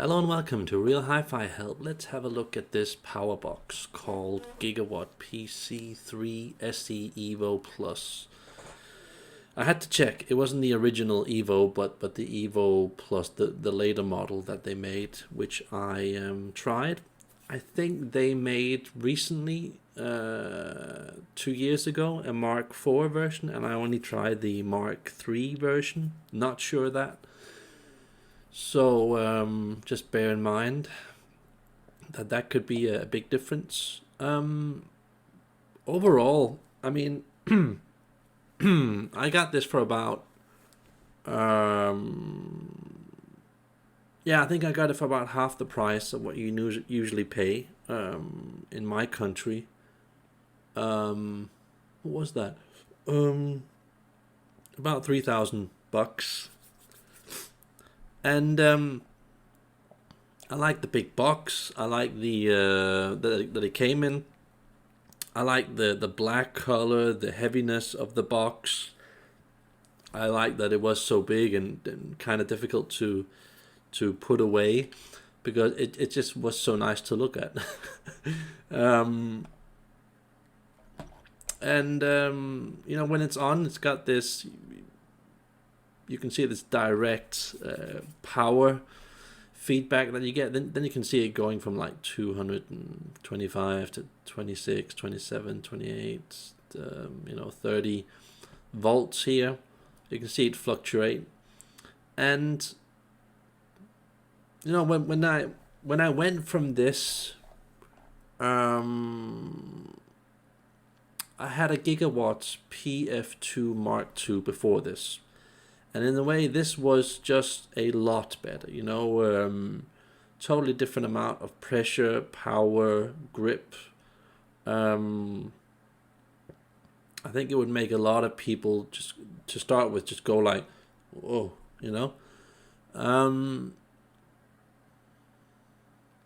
Hello and welcome to Real Hi-Fi Help. Let's have a look at this power box called GigaWatt PC-3 SE EVO Plus. I had to check. It wasn't the original EVO, but the EVO Plus, the later model that they made, which I tried. I think they made recently, 2 years ago, a Mark IV version, and I only tried the Mark III version. Not sure of that. So just bear in mind that could be a big difference. Overall, I mean, I got this for about, yeah, I think I got it for about half the price of what you usually pay in my country. What was that? About $3,000. And I like the big box. I like the that it came in. I like the black color, the heaviness of the box. I like that it was so big and kind of difficult to put away, because it just was so nice to look at. You know, when it's on, it's got this, you can see this direct power feedback that you get. Then you can see it going from like 225 to 26, 27, 28, 30 volts here. You can see it fluctuate. And you know, when I went from this, I had a GigaWatt PF2 Mark II before this. And in a way, this was just a lot better, you know, totally different amount of pressure, power, grip. I think it would make a lot of people, just to start with, just go like, whoa, you know.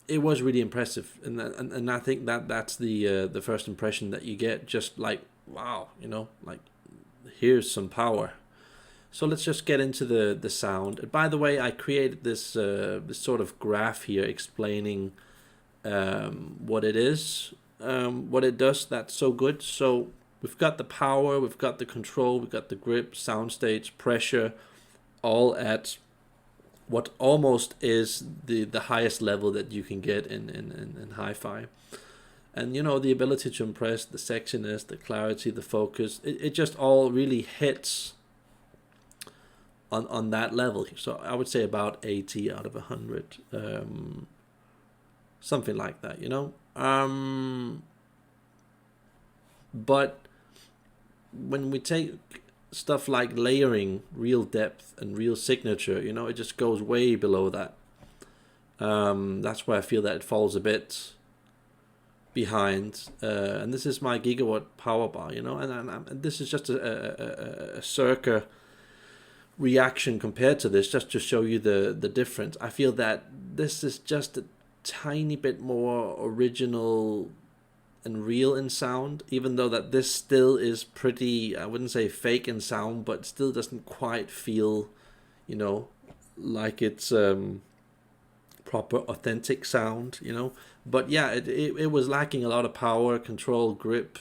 It was really impressive, and I think that's the first impression that you get, just like, wow, you know, like, here's some power. So let's just get into the sound. And by the way, I created this this sort of graph here explaining what it is, what it does that's so good. So we've got the power, we've got the control, we've got the grip, sound stage, pressure, all at what almost is the highest level that you can get in hi-fi. And you know, the ability to impress, the sexiness, the clarity, the focus, it just all really hits on that level. So I would say about 80 out of 100, something like that, you know. But when we take stuff like layering, real depth and real signature, you know, it just goes way below that. That's where I feel that it falls a bit behind. And this is my GigaWatt power bar, you know, and this is just a circa reaction compared to this, just to show you the difference. I feel that this is just a tiny bit more original and real in sound, even though that this still is pretty, I wouldn't say fake in sound, but still doesn't quite feel, you know, like it's proper authentic sound, you know. But yeah, it was lacking a lot of power, control, grip,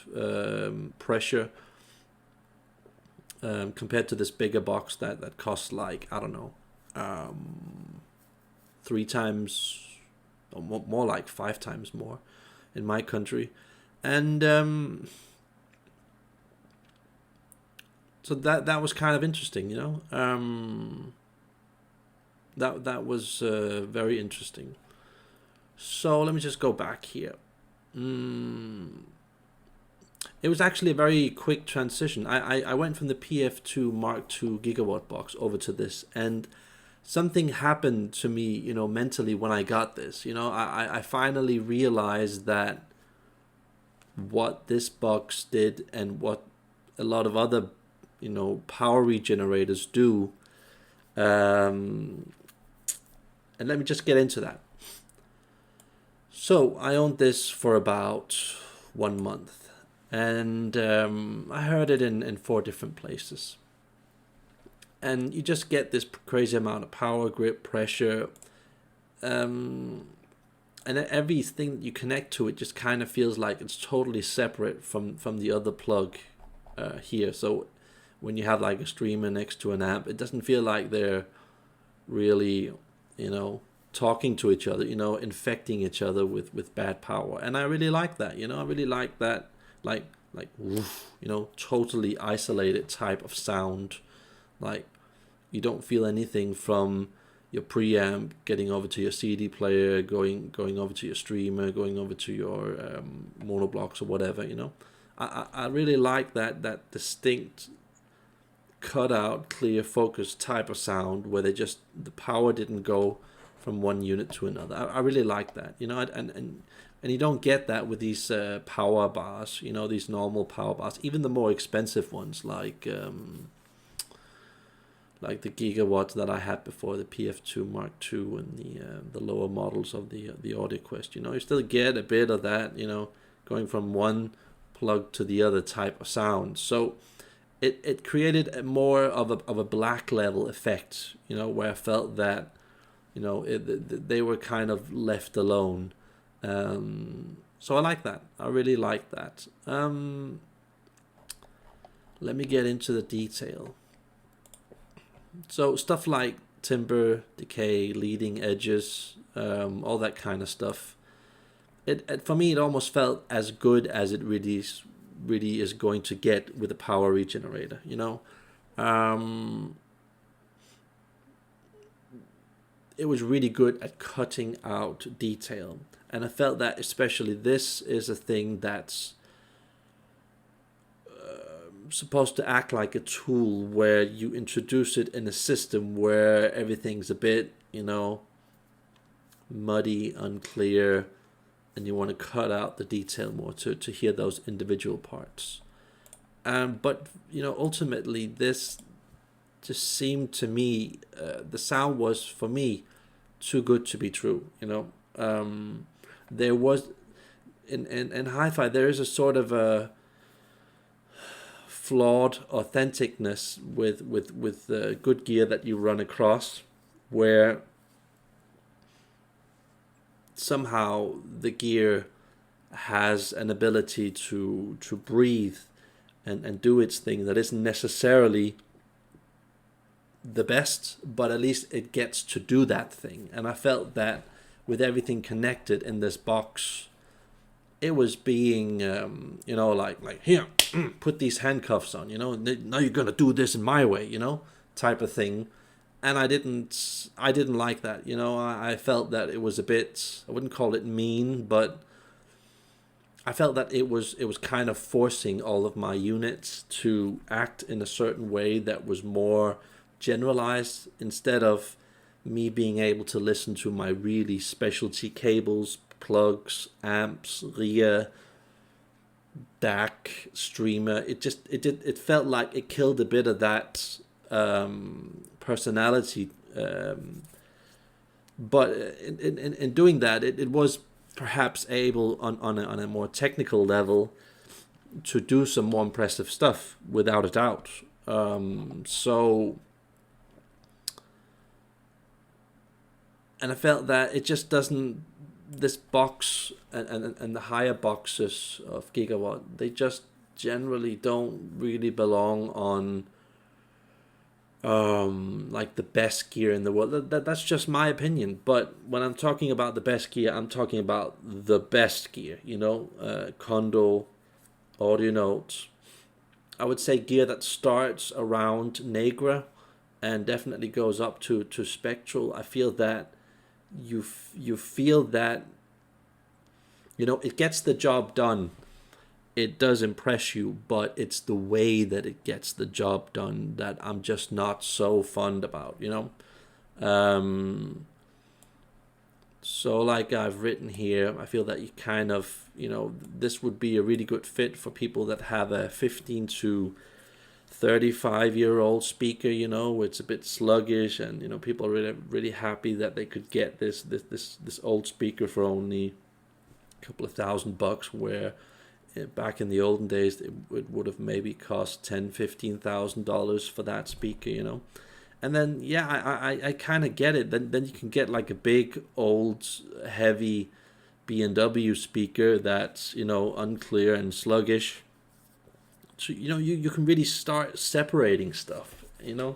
pressure, compared to this bigger box that costs like, I don't know, 3 times or more like 5 times more in my country. And so that was kind of interesting, you know. That was very interesting. So let me just go back here. It was actually a very quick transition. I went from the PF2 Mark II GigaWatt box over to this, and something happened to me, you know, mentally when I got this. You know, I finally realized that what this box did and what a lot of other, you know, power regenerators do. And let me just get into that. So I owned this for about 1 month. And I heard it in 4 different places. And you just get this crazy amount of power, grip, pressure, and everything that you connect to it just kind of feels like it's totally separate from the other plug here. So when you have like a streamer next to an amp, it doesn't feel like they're really, talking to each other, infecting each other with bad power. And I really like that, I really like that, like woof, totally isolated type of sound. Like you don't feel anything from your preamp getting over to your CD player, going over to your streamer, going over to your monoblocks or whatever. I really like that distinct, cut out, clear, focused type of sound where the power didn't go from one unit to another. I really like that. And you don't get that with these power bars. These normal power bars, even the more expensive ones like the GigaWatt that I had before, the PF2 Mark II, and the lower models of the AudioQuest. You still get a bit of that, going from one plug to the other type of sound. So it created a more of a black level effect, where I felt that, they were kind of left alone. So I like that. I really like that. Let me get into the detail. So stuff like timbre, decay, leading edges, all that kind of stuff. It for me, it almost felt as good as it really is going to get with a power regenerator. It was really good at cutting out detail, and I felt that especially this is a thing that's supposed to act like a tool where you introduce it in a system where everything's a bit, muddy, unclear, and you want to cut out the detail more to hear those individual parts. But ultimately this just seemed to me, the sound was for me too good to be true. There was in hi-fi there is a sort of a flawed authenticness with good gear that you run across, where somehow the gear has an ability to breathe and do its thing that isn't necessarily the best, but at least it gets to do that thing. And I felt that with everything connected in this box, it was being, like here, put these handcuffs on, now you're gonna do this in my way, type of thing. And I didn't like that, I felt that it was a bit, I wouldn't call it mean, but I felt that it was kind of forcing all of my units to act in a certain way that was more generalized, instead of me being able to listen to my really specialty cables, plugs, amps, rear, DAC, streamer. It felt like it killed a bit of that personality. But in doing that, it was perhaps able on a more technical level to do some more impressive stuff, without a doubt. And I felt that it just doesn't, this box and the higher boxes of GigaWatt, they just generally don't really belong on like the best gear in the world. That's just my opinion. But when I'm talking about the best gear, I'm talking about the best gear, Kondo, Audio Note. I would say gear that starts around Negra and definitely goes up to Spectral. I feel that you feel that, it gets the job done. It does impress you, but it's the way that it gets the job done that I'm just not so fond about, So like I've written here, I feel that you kind of, this would be a really good fit for people that have a 15 to 35-year-old speaker, it's a bit sluggish, and people are really happy that they could get this old speaker for only a couple of $1,000, where back in the olden days it would have maybe cost $10,000-$15,000 for that speaker, And then yeah, I kind of get it. Then you can get like a big old heavy B&W speaker that's, you know, unclear and sluggish. So you know, you can really start separating stuff, you know,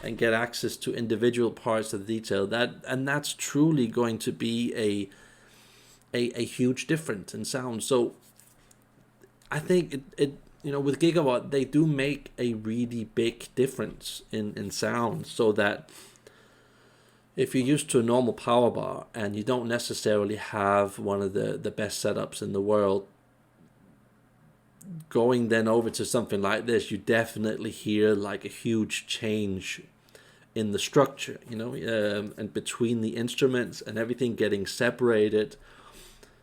and get access to individual parts of the detail. That's truly going to be a huge difference in sound. So I think it you know, with GigaWatt, they do make a really big difference in sound, so that if you're used to a normal power bar and you don't necessarily have one of the best setups in the world, going then over to something like this, you definitely hear like a huge change in the structure, you know, and between the instruments and everything getting separated.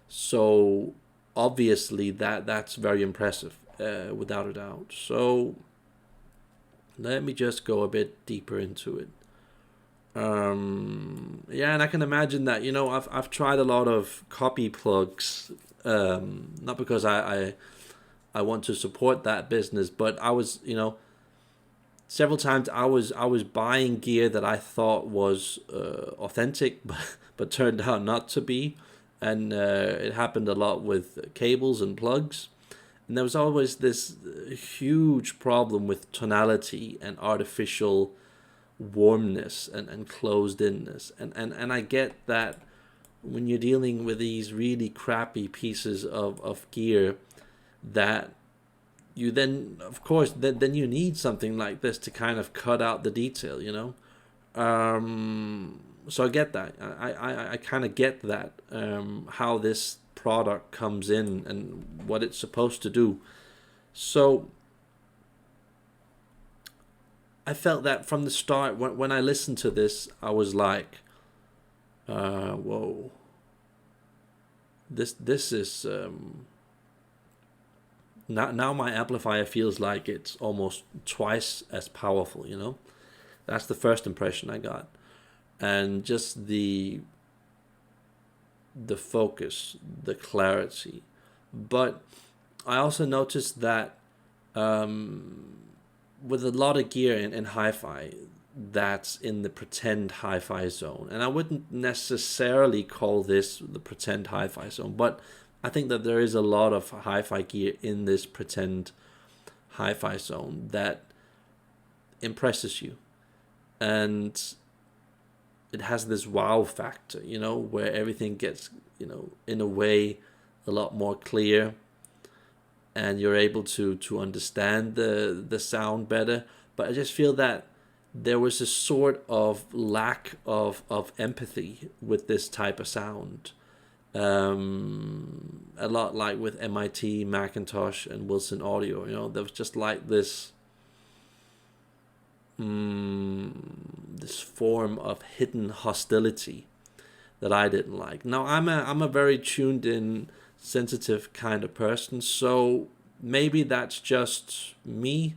So obviously that's very impressive, without a doubt. So let me just go a bit deeper into it. Yeah, and I can imagine that, you know, I've tried a lot of copy plugs, not because I want to support that business, but I was, you know, several times I was buying gear that I thought was authentic, but turned out not to be, and it happened a lot with cables and plugs. And there was always this huge problem with tonality and artificial warmness and closed inness. And I get that when you're dealing with these really crappy pieces of gear, that you then, of course, then you need something like this to kind of cut out the detail, you know. So I get that. I kind of get that, how this product comes in and what it's supposed to do. So I felt that from the start, when I listened to this, I was like, whoa, this is now my amplifier feels like it's almost twice as powerful, you know. That's the first impression I got. And just the focus, the clarity. But I also noticed that with a lot of gear in hi-fi, that's in the pretend hi-fi zone. And I wouldn't necessarily call this the pretend hi-fi zone, but I think that there is a lot of hi-fi gear in this pretend hi-fi zone that impresses you. And it has this wow factor, you know, where everything gets, you know, in a way a lot more clear, and you're able to understand the sound better. But I just feel that there was a sort of lack of empathy with this type of sound. A lot like with MIT, Macintosh, and Wilson Audio, you know, there was just like this this form of hidden hostility that I didn't like. Now I'm a very tuned in, sensitive kind of person, so maybe that's just me.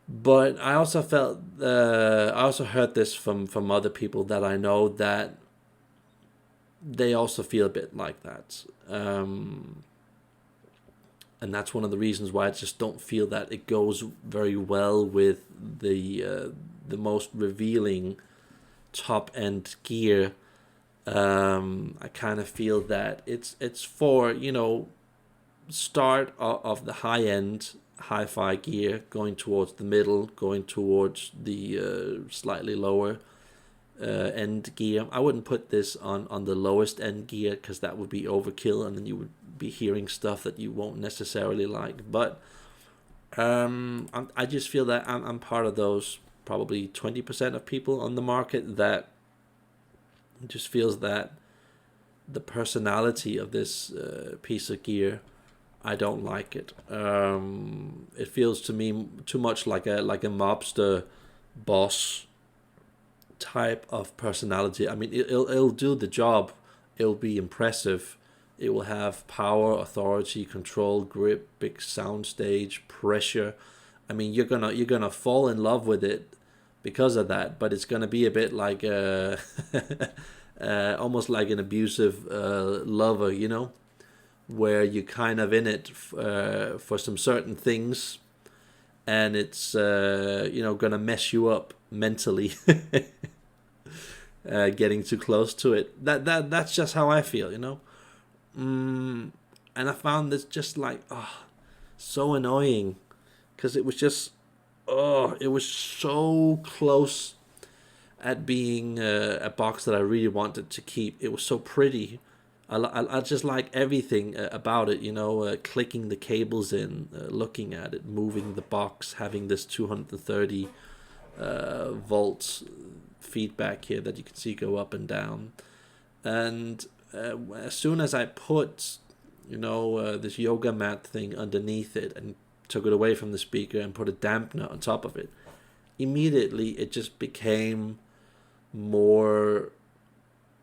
But I also felt, I also heard this from other people that I know, that they also feel a bit like that. And that's one of the reasons why I just don't feel that it goes very well with the most revealing top end gear. I kind of feel that it's for, you know, start of the high end hi-fi gear, going towards the middle, going towards the slightly lower end gear. I wouldn't put this on the lowest end gear, because that would be overkill, and then you would be hearing stuff that you won't necessarily like. But I just feel that I'm part of those probably 20% of people on the market that just feels that the personality of this piece of gear, I don't like it. It feels to me too much like a mobster boss type of personality. I mean, it'll do the job. It'll be impressive. It will have power, authority, control, grip, big sound stage, pressure. I mean, you're gonna fall in love with it because of that. But it's gonna be a bit like almost like an abusive lover, you know, where you're kind of in it for some certain things, and it's gonna mess you up mentally. Getting too close to it. That's just how I feel, and I found this just like so annoying, because it was just it was so close at being a box that I really wanted to keep. It was so pretty. I just like everything about it, clicking the cables in, looking at it, moving the box, having this 230 volts feedback here that you can see go up and down. And as soon as I put this yoga mat thing underneath it and took it away from the speaker and put a dampener on top of it, immediately it just became more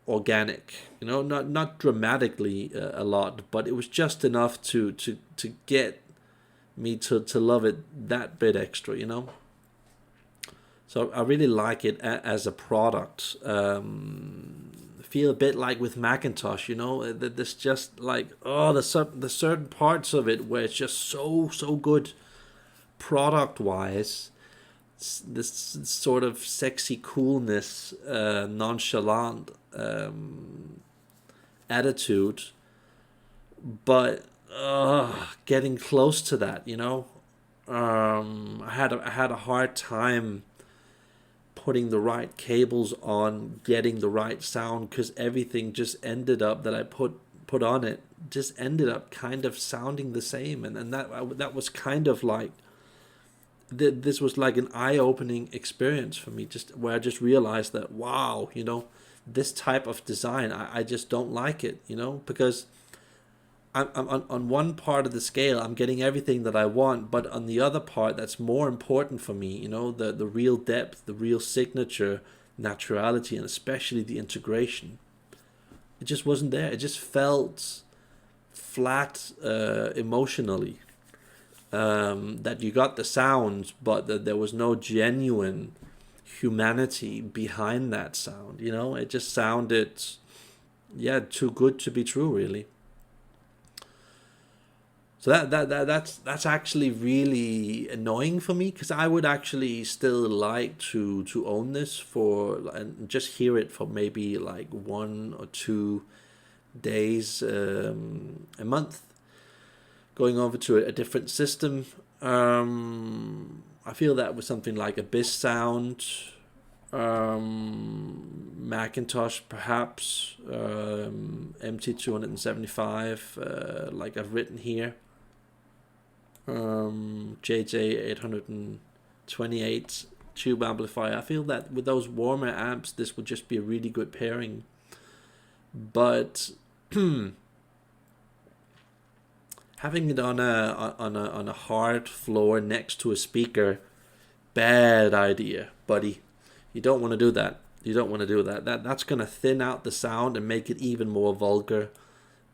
organic, not dramatically a lot, but it was just enough to get me to love it that bit extra. So I really like it as a product. Feel a bit like with Macintosh, that there's just like the certain parts of it where it's just so good product wise. This sort of sexy coolness, nonchalant attitude, but getting close to that, I had a hard time putting the right cables on, getting the right sound, because everything just ended up that I put on it just ended up kind of sounding the same, and that was kind of like this was like an eye-opening experience for me, just where I just realized that wow, this type of design I just don't like it, because I'm on one part of the scale I'm getting everything that I want, but on the other part that's more important for me, the real depth, the real signature, naturality, and especially the integration. It just wasn't there. It just felt flat emotionally. That you got the sounds, but that there was no genuine humanity behind that sound. It just sounded, too good to be true, really. So that's actually really annoying for me, because I would actually still like to own this and just hear it for maybe like 1 or 2 days a month, going over to a different system. I feel that with something like a Abyss Sound, Macintosh perhaps, MT275, like I've written here, JJ828 tube amplifier. I feel that with those warmer amps this would just be a really good pairing, but having it on a hard floor next to a speaker, bad idea, buddy. You don't want to do that. That's gonna thin out the sound and make it even more vulgar.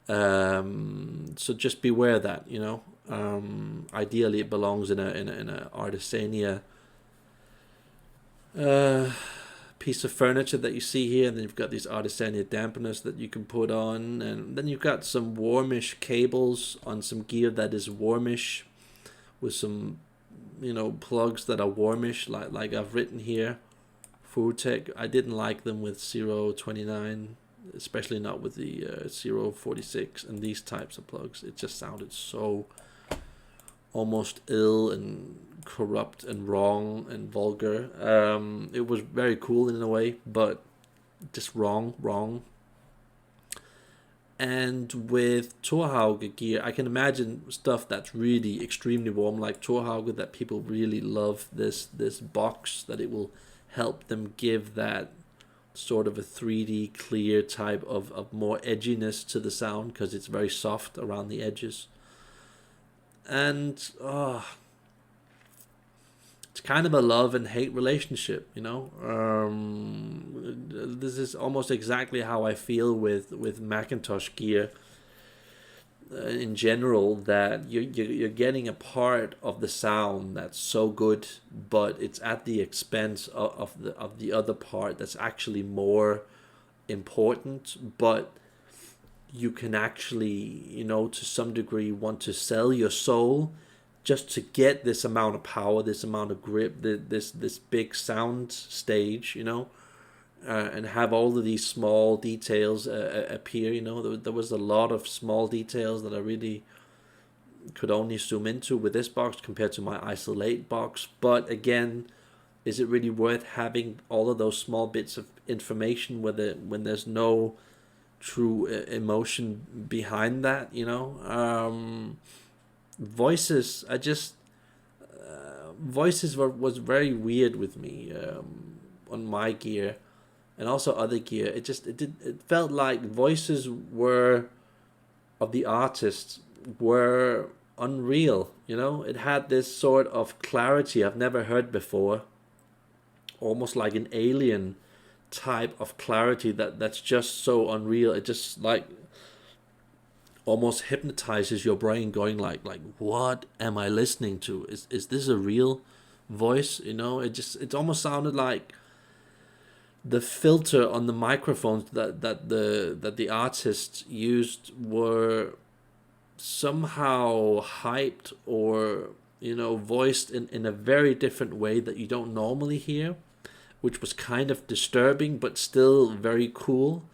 So just beware of that. Ideally, it belongs in a Artisania piece of furniture that you see here, and then you've got these Artisania dampeners that you can put on, and then you've got some warmish cables on some gear that is warmish, with some plugs that are warmish, like I've written here. Furtech, I didn't like them with 029, especially not with the 046 and these types of plugs. It just sounded so almost ill and corrupt and wrong and vulgar. It was very cool in a way, but just wrong. And with Torhauge gear, I can imagine stuff that's really extremely warm, like Torhauge, that people really love this box, that it will help them give that sort of a 3D clear type of more edginess to the sound, because it's very soft around the edges. And it's kind of a love and hate relationship, this is almost exactly how I feel with Macintosh gear in general, that you're getting a part of the sound that's so good, but it's at the expense of the other part that's actually more important, but you can actually to some degree want to sell your soul just to get this amount of power, this amount of grip, this big sound stage, and have all of these small details appear. There was a lot of small details that I really could only zoom into with this box compared to my isolate box. But again, is it really worth having all of those small bits of information when there's no true emotion behind that? Voices, voices was very weird with me on my gear and also other gear. It felt like voices were of the artists were unreal. It had this sort of clarity I've never heard before, almost like an alien type of clarity that's just so unreal. It just like almost hypnotizes your brain, going like what am I listening to? Is this a real voice? It almost sounded like the filter on the microphones that the artists used were somehow hyped or voiced in a very different way that you don't normally hear, which was kind of disturbing but still very cool.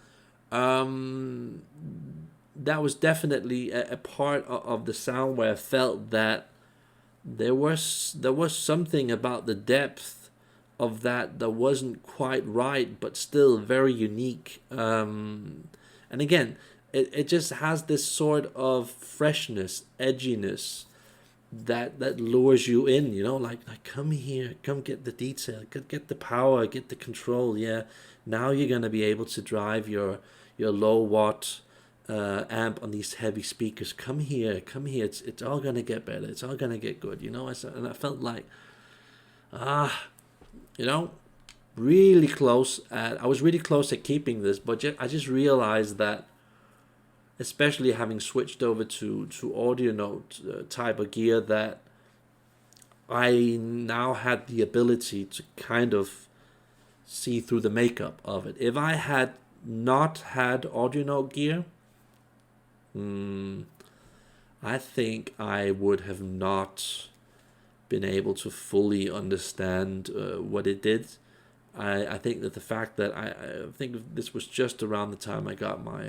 That was definitely a part of the sound where I felt that there was something about the depth of that wasn't quite right, but still very unique. And again, it just has this sort of freshness, edginess that lures you in. Like come here, come get the detail, get the power, get the control. Yeah, now you're gonna be able to drive your low watt amp on these heavy speakers. Come here. It's all gonna get better. It's all gonna get good. And I felt like, really close I was really close at keeping this, but I just realized that, especially having switched over to audio note type of gear, that I now had the ability to kind of see through the makeup of it. If I had not had audio note gear, I think I would have not been able to fully understand what it did. I think that the fact that I think this was just around the time I got my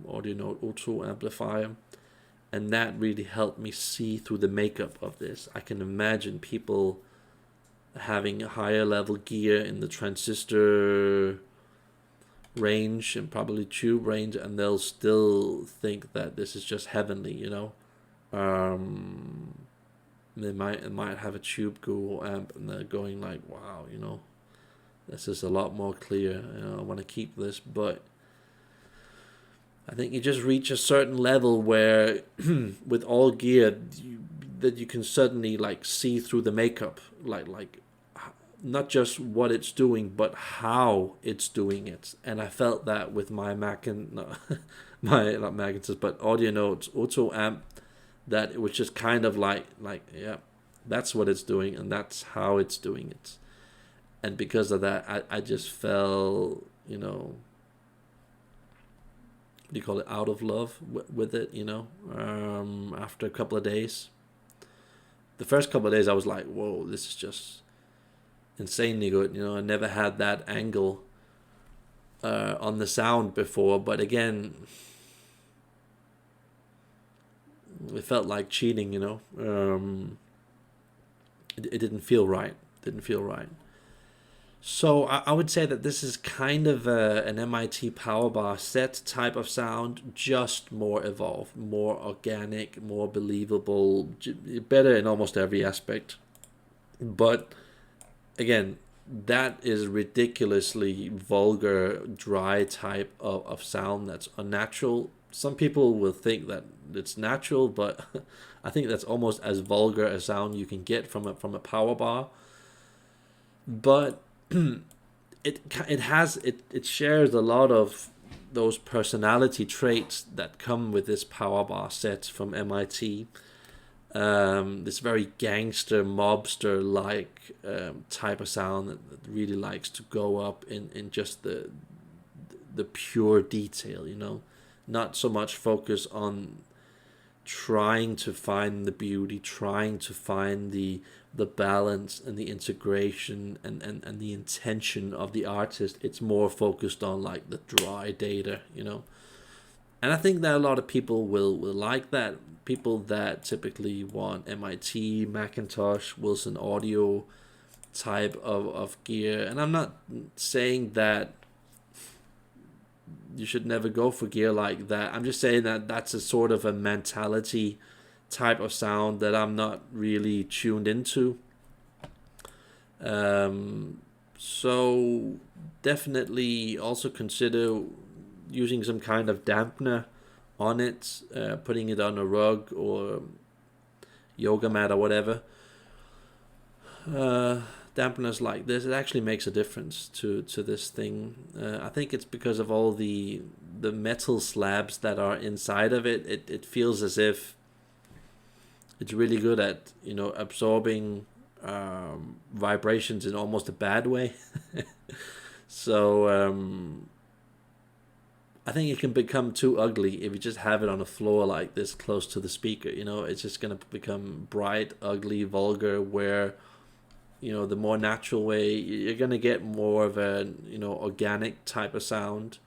audio note auto amplifier, and that really helped me see through the makeup of this. I can imagine people having a higher level gear in the transistor range and probably tube range, and they'll still think that this is just heavenly. They might have a tube Google amp and they're going like, wow, this is a lot more clear. I want to keep this. But I think you just reach a certain level where with all gear that you can suddenly like see through the makeup, like not just what it's doing but how it's doing it. And I felt that with my audio notes auto amp, that it was just kind of like yeah, that's what it's doing and that's how it's doing it. And because of that, I just fell, what do you call it, out of love with it, after a couple of days. The first couple of days I was like, whoa, this is just insanely good. I never had that angle on the sound before. But again, it felt like cheating, it didn't feel right. So I would say that this is kind of an MIT power bar set type of sound, just more evolved, more organic, more believable, better in almost every aspect. But again, that is ridiculously vulgar, dry type of sound that's unnatural. Some people will think that it's natural, but I think that's almost as vulgar a sound you can get from a power bar. But it shares a lot of those personality traits that come with this power bar set from MIT. This very gangster mobster like type of sound that really likes to go up in just the pure detail, not so much focus on trying to find the beauty, trying to find the balance and the integration and the intention of the artist. It's more focused on like the dry data, you know. And I think that a lot of people will like that. People that typically want MIT, Macintosh, Wilson Audio type of gear. And I'm not saying that you should never go for gear like that. I'm just saying that that's a sort of a mentality type of sound that I'm not really tuned into. So definitely also consider using some kind of dampener on it, putting it on a rug or yoga mat or whatever. Dampeners like this, it actually makes a difference to this thing. I think it's because of all the metal slabs that are inside of it. It feels as if it's really good at, you know, absorbing vibrations in almost a bad way. So I think it can become too ugly if you just have it on the floor like this close to the speaker. You know, it's just going to become bright, ugly, vulgar, where, you know, the more natural way, you're going to get more of a, you know, organic type of sound.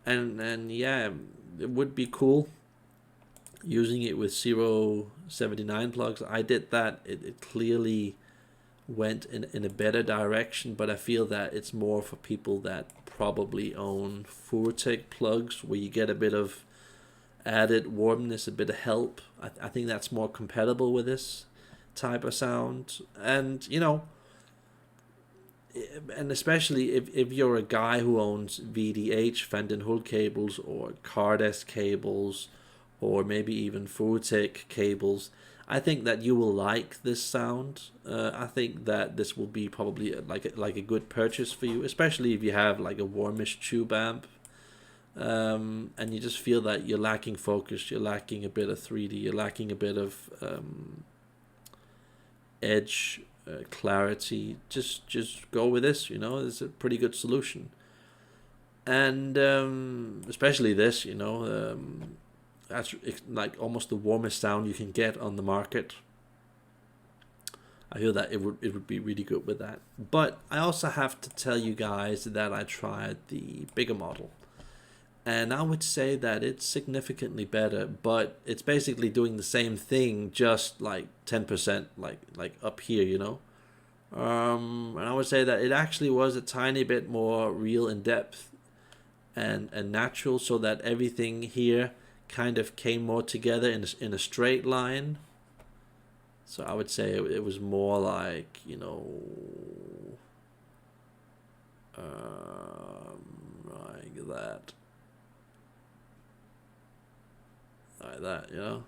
And yeah, it would be cool using it with 079 plugs. I did that. It clearly went in a better direction, but I feel that it's more for people that probably own Furtek plugs, where you get a bit of added warmness, a bit of help. I think that's more compatible with this type of sound. And, you know, and especially if you're a guy who owns VDH, Van Holt cables, or Cardes cables, or maybe even Furtek cables, I think that you will like this sound. I think that this will be probably like a good purchase for you, especially if you have like a warmish tube amp, and you just feel that you're lacking focus, you're lacking a bit of 3D, you're lacking a bit of edge, clarity. Just go with this. You know, it's a pretty good solution, and especially this. You know. That's like almost the warmest sound you can get on the market. I feel that it would be really good with that. But I also have to tell you guys that I tried the bigger model, and I would say that it's significantly better. But it's basically doing the same thing, just like 10%, like up here, you know. And I would say that it actually was a tiny bit more real in depth and natural, so that everything here kind of came more together in a straight line. So I would say it was more like, you know, like that, you know.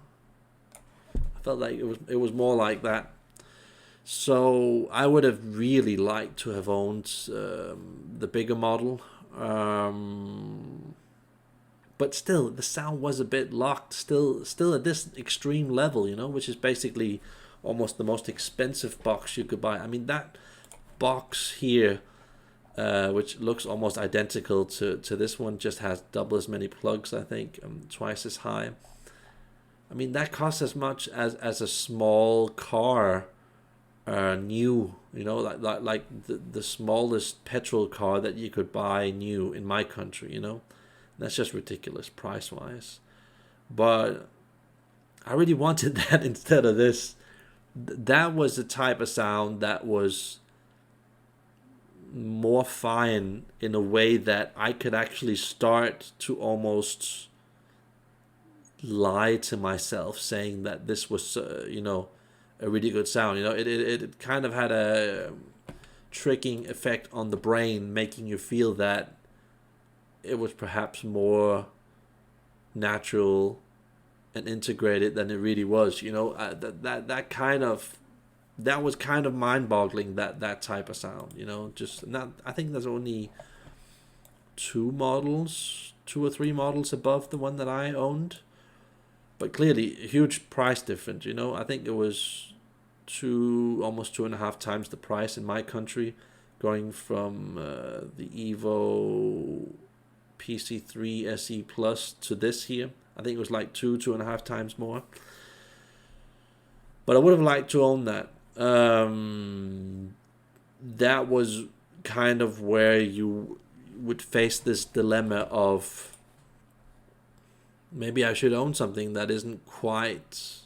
I felt like it was more like that. So I would have really liked to have owned the bigger model. But still, the sound was a bit locked, still at this extreme level, you know, which is basically almost the most expensive box you could buy. I mean, that box here, which looks almost identical to this one, just has double as many plugs, I think, twice as high. I mean, that costs as much as a small car, new, you know, like the smallest petrol car that you could buy new in my country, you know. That's just ridiculous price-wise. But I really wanted that instead of this. That was the type of sound that was more fine in a way that I could actually start to almost lie to myself, saying that this was, you know, a really good sound. You know, it kind of had a tricking effect on the brain, making you feel that it was perhaps more natural and integrated than it really was. You know, that was kind of mind-boggling, that type of sound. You know, just not. I think there's only two or three models above the one that I owned, but clearly a huge price difference. You know, I think it was almost 2.5 times the price in my country, going from the EVO PC-3 SE Plus to this here. I think it was like 2.5 times more. But I would have liked to own that. That was kind of where you would face this dilemma of maybe I should own something that isn't quite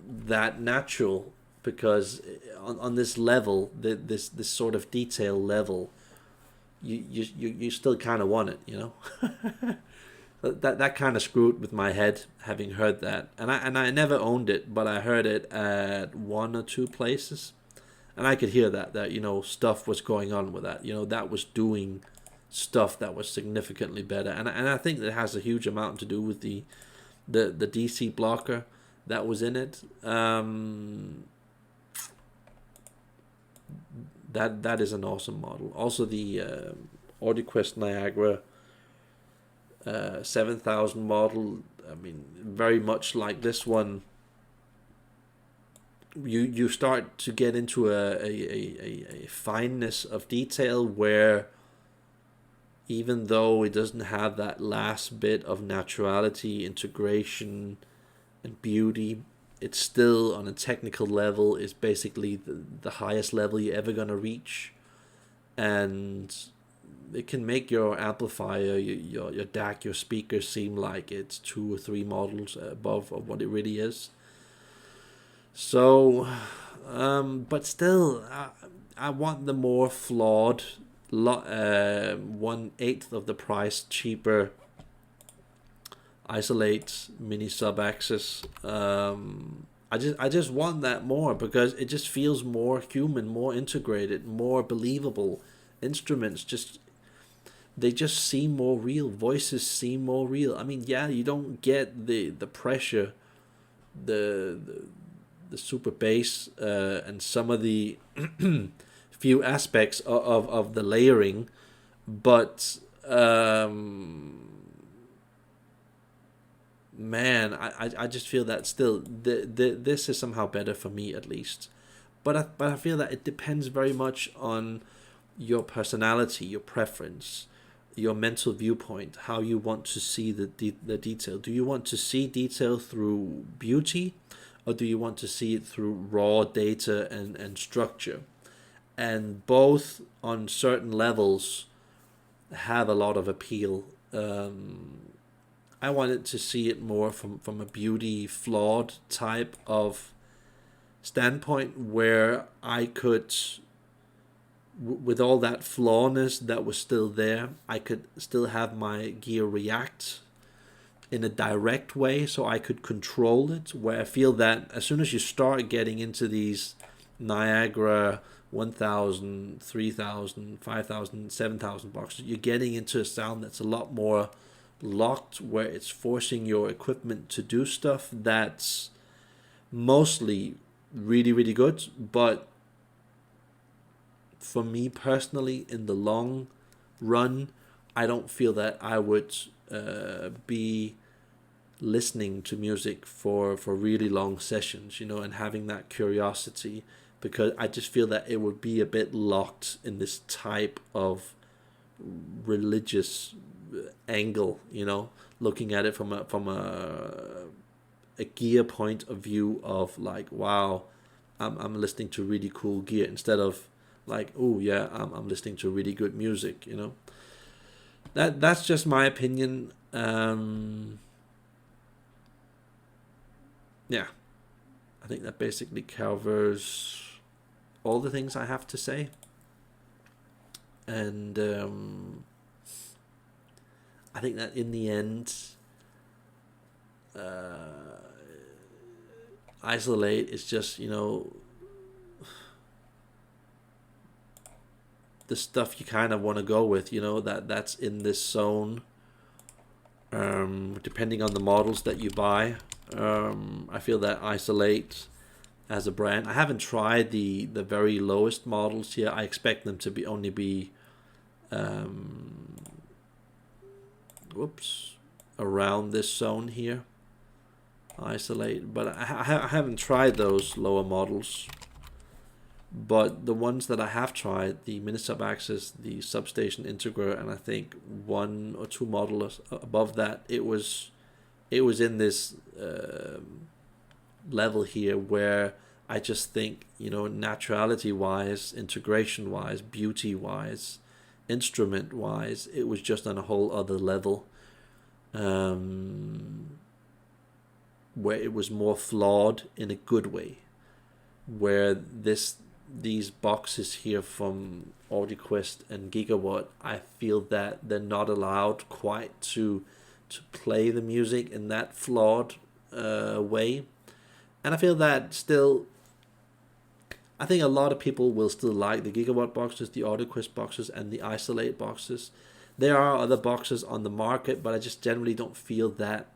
that natural, because on this level, this sort of detail level, you still kind of want it, you know. that kind of screwed with my head, having heard that, and I never owned it, but I heard it at 1 or 2 places, and I could hear that you know, stuff was going on with that, you know, that was doing stuff that was significantly better, and I think that has a huge amount to do with the DC blocker that was in it. That is an awesome model. Also the AudioQuest Niagara 7000 model, I mean, very much like this one, you start to get into a fineness of detail where, even though it doesn't have that last bit of naturality, integration, and beauty, it's still, on a technical level, is basically the highest level you're ever going to reach. And it can make your amplifier, your DAC, your speakers seem like it's 2 or 3 models above of what it really is. So, but still, I want the more flawed, 1/8 of the price cheaper Isolate mini sub-axis. I just want that more, because it just feels more human, more integrated, more believable. Instruments they just seem more real. Voices seem more real. I mean, yeah, you don't get the pressure, the super bass, and some of the few aspects of the layering, but man, I just feel that still this is somehow better for me, at least. But I feel that it depends very much on your personality, your preference, your mental viewpoint, how you want to see the detail. Do you want to see detail through beauty, or do you want to see it through raw data and structure? And both, on certain levels, have a lot of appeal. I wanted to see it more from a beauty flawed type of standpoint, where I could, with all that flawness that was still there, I could still have my gear react in a direct way, so I could control it. Where I feel that as soon as you start getting into these Niagara 1000, 3000, 5000, 7000 boxes, you're getting into a sound that's a lot more locked, where it's forcing your equipment to do stuff that's mostly really, really good. But for me personally, in the long run, I don't feel that I would be listening to music for really long sessions, you know, and having that curiosity, because I just feel that it would be a bit locked in this type of religious angle, you know, looking at it from a gear point of view of like, wow, I'm listening to really cool gear, instead of like, oh yeah, I'm listening to really good music, you know. That's just my opinion. Yeah, I think that basically covers all the things I have to say. And I think that in the end, Isolate is just, you know, the stuff you kind of want to go with, you know, that's in this zone. Depending on the models that you buy, I feel that Isolate as a brand, I haven't tried the very lowest models here. I expect them to only be around this zone here, Isolate, but I haven't tried those lower models. But the ones that I have tried, the mini sub-axis, the Substation Integra, and I think 1 or 2 models above that, it was it was in this level here where I just think, you know, naturality wise, integration wise, beauty wise, instrument wise, it was just on a whole other level, where it was more flawed in a good way, where these boxes here from AudioQuest and GigaWatt, I feel that they're not allowed quite to play the music in that flawed way. And I feel that still, I think a lot of people will still like the GigaWatt boxes, the AudioQuest boxes, and the Isolate boxes. There are other boxes on the market, but I just generally don't feel that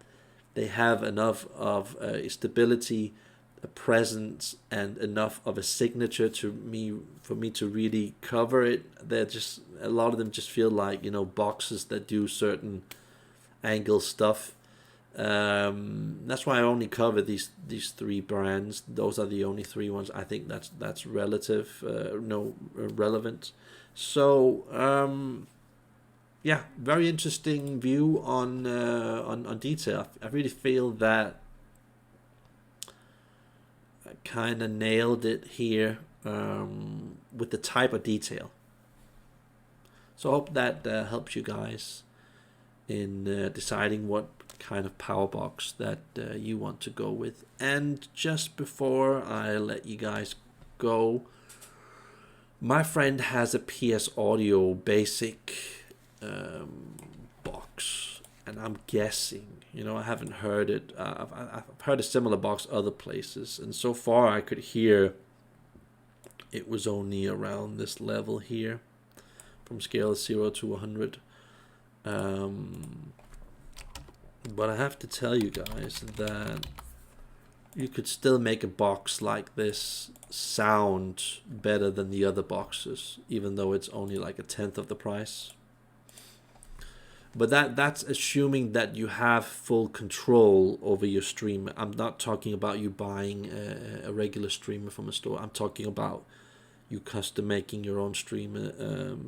they have enough of stability, a presence, and enough of a signature for me to really cover it. They're just, a lot of them just feel like, you know, boxes that do certain angle stuff. That's why I only cover these three brands. Those are the only three ones. I think that's relevant. So yeah, very interesting view on detail. I really feel that I kind of nailed it here with the type of detail. So I hope that helps you guys in deciding what kind of power box that you want to go with. And just before I let you guys go, my friend has a PS Audio basic box, and I'm guessing, you know, I haven't heard it. I've heard a similar box other places, and so far I could hear it was only around this level here, from scale 0 to 100. But I have to tell you guys that you could still make a box like this sound better than the other boxes, even though it's only like a tenth of the price. But that's assuming that you have full control over your stream. I'm not talking about you buying a regular streamer from a store. I'm talking about you custom making your own streamer,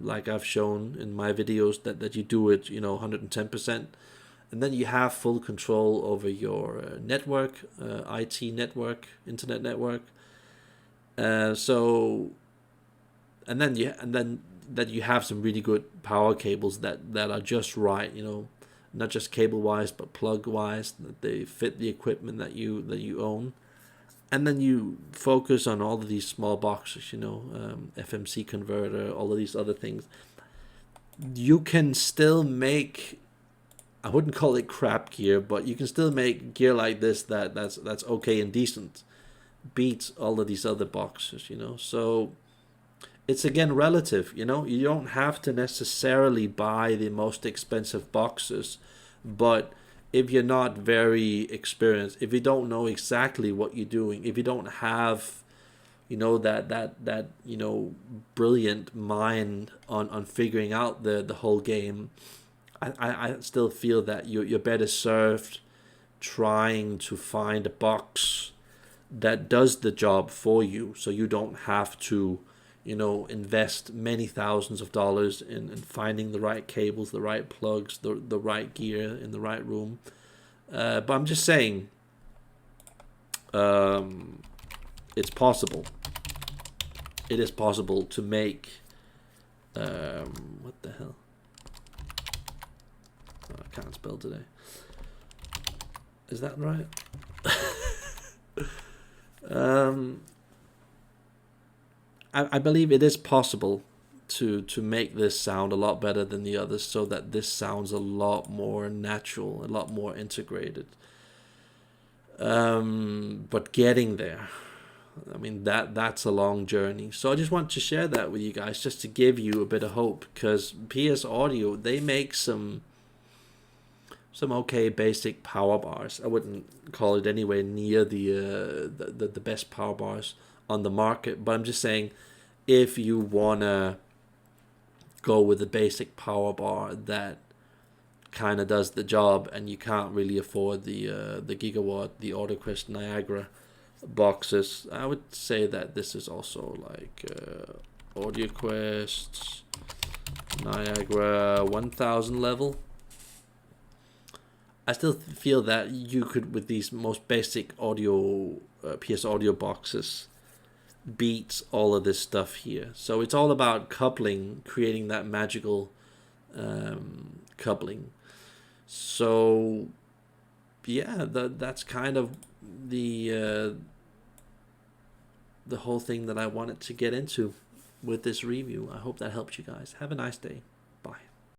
like I've shown in my videos, that you do it, you know, 110%. And then you have full control over your network, IT network, internet network. So, and then that you have some really good power cables that are just right, you know, not just cable wise but plug wise, that they fit the equipment that you own. And then you focus on all of these small boxes, you know, FMC converter, all of these other things. You can still make, I wouldn't call it crap gear, but you can still make gear like this that's okay and decent, beats all of these other boxes, you know. So it's again relative, you know. You don't have to necessarily buy the most expensive boxes, but if you're not very experienced, if you don't know exactly what you're doing, if you don't have, you know, that you know, brilliant mind on figuring out the whole game, I still feel that you're better served trying to find a box that does the job for you, so you don't have to, you know, invest many thousands of dollars in finding the right cables, the right plugs, the right gear in the right room. But I'm just saying, it's possible. It is possible to make, what the hell? Oh, I can't spell today. Is that right? I believe it is possible to make this sound a lot better than the others, so that this sounds a lot more natural, a lot more integrated. But getting there, I mean, that's a long journey. So I just want to share that with you guys, just to give you a bit of hope, because PS Audio, they make some okay basic power bars. I wouldn't call it anywhere near the best power bars on the market, but I'm just saying, if you wanna go with a basic power bar that kind of does the job, and you can't really afford the GigaWatt, the AudioQuest Niagara boxes, I would say that this is also like AudioQuest Niagara 1000 level. I still feel that you could, with these most basic audio PS audio boxes, beat all of this stuff here. So it's all about coupling, creating that magical coupling. So yeah, that's kind of the whole thing that I wanted to get into with this review. I hope that helps you guys. Have a nice day. Bye.